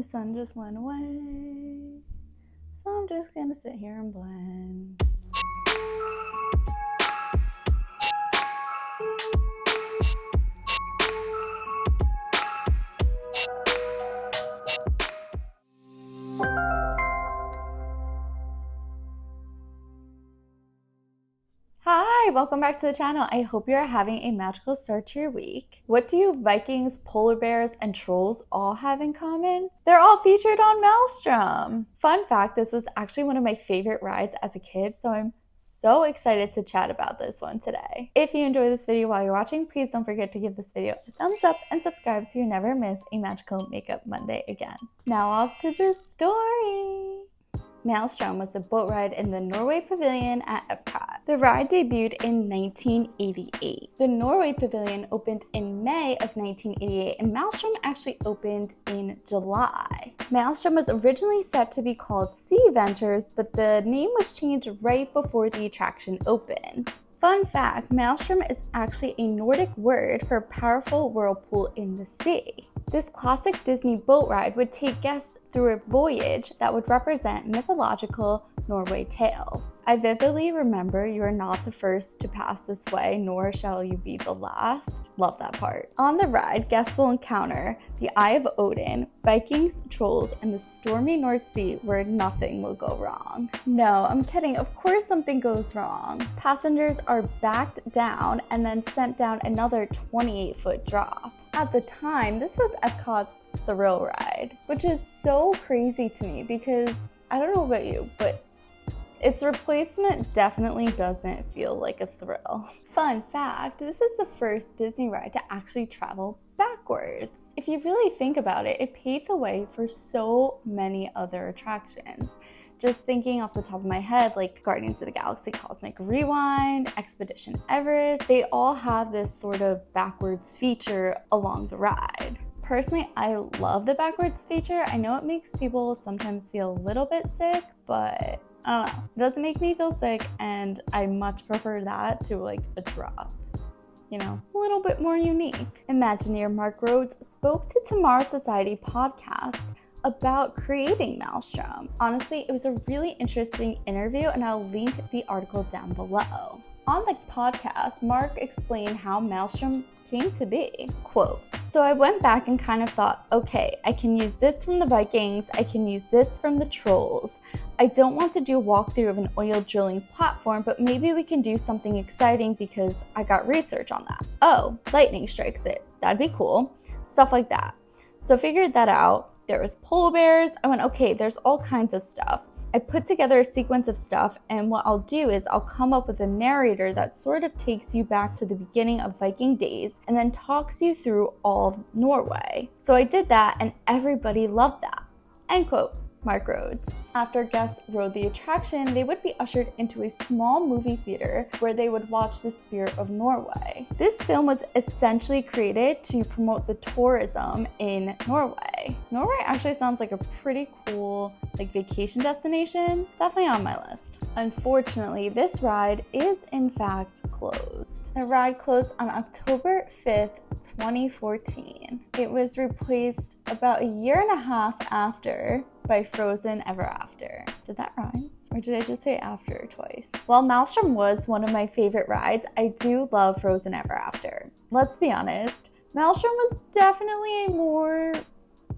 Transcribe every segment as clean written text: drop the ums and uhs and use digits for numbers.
The sun just went away, so I'm just gonna sit here and blend. Hi, welcome back to the channel. I hope you're having a magical start to your week. What do Vikings, polar bears, and trolls all have in common? They're all featured on Maelstrom. Fun fact, this was actually one of my favorite rides as a kid, so I'm so excited to chat about this one today. If you enjoy this video while you're watching, please don't forget to give this video a thumbs up and subscribe so you never miss a magical makeup Monday again. Now off to the story. Maelstrom was a boat ride in the Norway Pavilion at Epcot. The ride debuted in 1988. The Norway Pavilion opened in May of 1988 and Maelstrom actually opened in July. Maelstrom was originally set to be called Sea Ventures, but the name was changed right before the attraction opened. Fun fact, Maelstrom is actually a Nordic word for powerful whirlpool in the sea. This classic Disney boat ride would take guests through a voyage that would represent mythological Norway tales. I vividly remember you are not the first to pass this way, nor shall you be the last. Love that part. On the ride, guests will encounter the Eye of Odin, Vikings, trolls, and the stormy North Sea where nothing will go wrong. No, I'm kidding. Of course something goes wrong. Passengers are backed down and then sent down another 28-foot drop. At the time, this was Epcot's thrill ride, which is so crazy to me because I don't know about you, but its replacement definitely doesn't feel like a thrill. Fun fact, this is the first Disney ride to actually travel backwards. If you really think about it, it paved the way for so many other attractions. Just thinking off the top of my head, like Guardians of the Galaxy Cosmic Rewind, Expedition Everest, they all have this sort of backwards feature along the ride. Personally, I love the backwards feature. I know it makes people sometimes feel a little bit sick, but I don't know. It doesn't make me feel sick, and I much prefer that to like a drop. You know, a little bit more unique. Imagineer Mark Rhodes spoke to Tomorrow Society podcast about creating Maelstrom. Honestly, it was a really interesting interview and I'll link the article down below. On the podcast, Mark explained how Maelstrom came to be. Quote, "So I went back and kind of thought, okay, I can use this from the Vikings, I can use this from the trolls. I don't want to do a walkthrough of an oil drilling platform, but maybe we can do something exciting because I got research on that. Oh, lightning strikes it. That'd be cool." Stuff like that. So figured that out. There was polar bears. I went, okay, there's all kinds of stuff. I put together a sequence of stuff, and what I'll do is I'll come up with a narrator that sort of takes you back to the beginning of Viking days and then talks you through all of Norway. So I did that and everybody loved that. End quote. Mark Rhodes. After guests rode the attraction, they would be ushered into a small movie theater where they would watch The Spirit of Norway. This film was essentially created to promote the tourism in Norway. Norway actually sounds like a pretty cool vacation destination. Definitely on my list. Unfortunately, this ride is in fact closed. The ride closed on October 5th, 2014. It was replaced about a year and a half after by Frozen Ever After. Did that rhyme? Or did I just say after twice? While Maelstrom was one of my favorite rides, I do love Frozen Ever After. Let's be honest, Maelstrom was definitely a more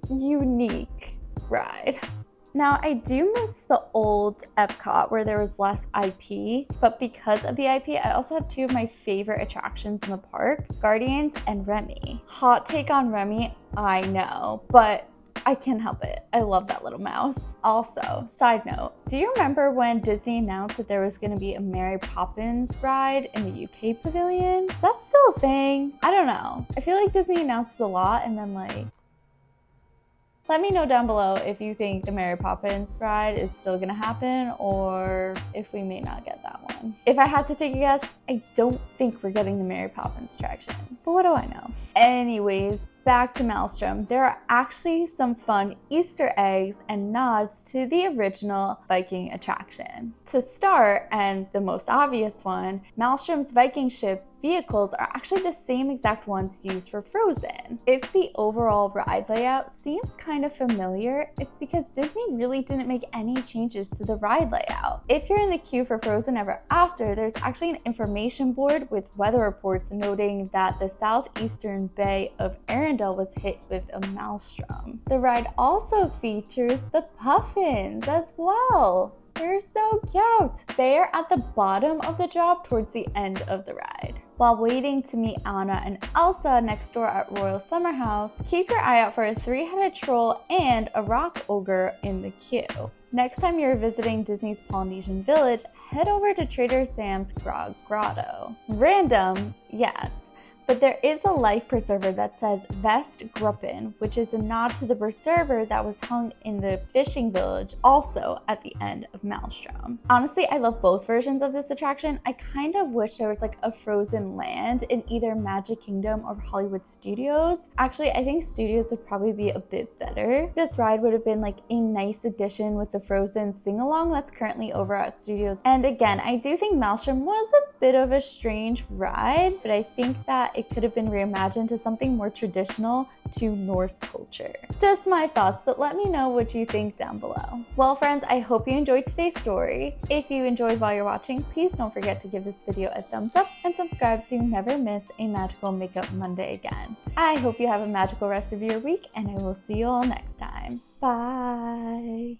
unique ride. Now, I do miss the old Epcot where there was less IP, but because of the IP, I also have two of my favorite attractions in the park, Guardians and Remy. Hot take on Remy, I know, but I can't help it. I love that little mouse. Also, side note, do you remember when Disney announced that there was gonna be a Mary Poppins ride in the UK Pavilion? Is that still a thing? I don't know. I feel like Disney announces a lot and then let me know down below if you think the Mary Poppins ride is still gonna happen or if we may not get that one. If I had to take a guess, I don't think we're getting the Mary Poppins attraction, but what do I know? Anyways, back to Maelstrom, there are actually some fun Easter eggs and nods to the original Viking attraction. To start, and the most obvious one, Maelstrom's Viking ship vehicles are actually the same exact ones used for Frozen. If the overall ride layout seems kind of familiar, it's because Disney really didn't make any changes to the ride layout. If you're in the queue for Frozen Ever After, there's actually an information board with weather reports noting that the southeastern bay of Arendelle was hit with a maelstrom. The ride also features the puffins as well. They're so cute. They are at the bottom of the drop towards the end of the ride. While waiting to meet Anna and Elsa next door at Royal Summer House, keep your eye out for a three-headed troll and a rock ogre in the queue. Next time you're visiting Disney's Polynesian Village, head over to Trader Sam's Grog Grotto. Random, yes, but there is a life preserver that says Vestgruppen, which is a nod to the preserver that was hung in the fishing village, also at the end of Maelstrom. Honestly, I love both versions of this attraction. I kind of wish there was like a frozen land in either Magic Kingdom or Hollywood Studios. Actually, I think Studios would probably be a bit better. This ride would have been like a nice addition with the Frozen sing-along that's currently over at Studios. And again, I do think Maelstrom was a bit of a strange ride, but I think that it could have been reimagined to something more traditional to Norse culture. Just my thoughts, but let me know what you think down below. Well, friends, I hope you enjoyed today's story. If you enjoyed while you're watching, please don't forget to give this video a thumbs up and subscribe so you never miss a Magical Makeup Monday again. I hope you have a magical rest of your week, and I will see you all next time. Bye!